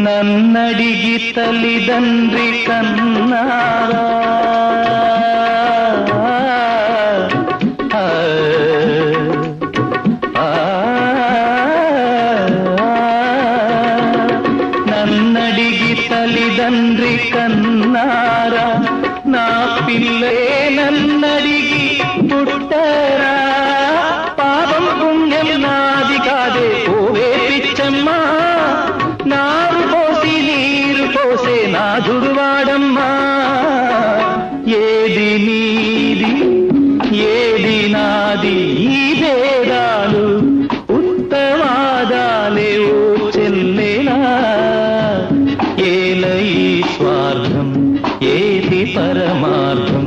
నన్నడిగి తల్లిదండ్రి కన్నారా నన్నడిగి తల్లిదండ్రి కన్నారా నా పిల్లే నన్నడిగి పుట్టరా పాపం పుణ్యం నాది కాదే ఓవే పిచ్చమ్మా నారు పోసి నీరు పోసే నాథుడు వాడమ్మా ఏది నీది ఏది నాది ఈ భేదాలు ఉత్తవాదాలే ఓ చెల్లెలా ఏల ఈ స్వార్థం ఏది పరమార్థం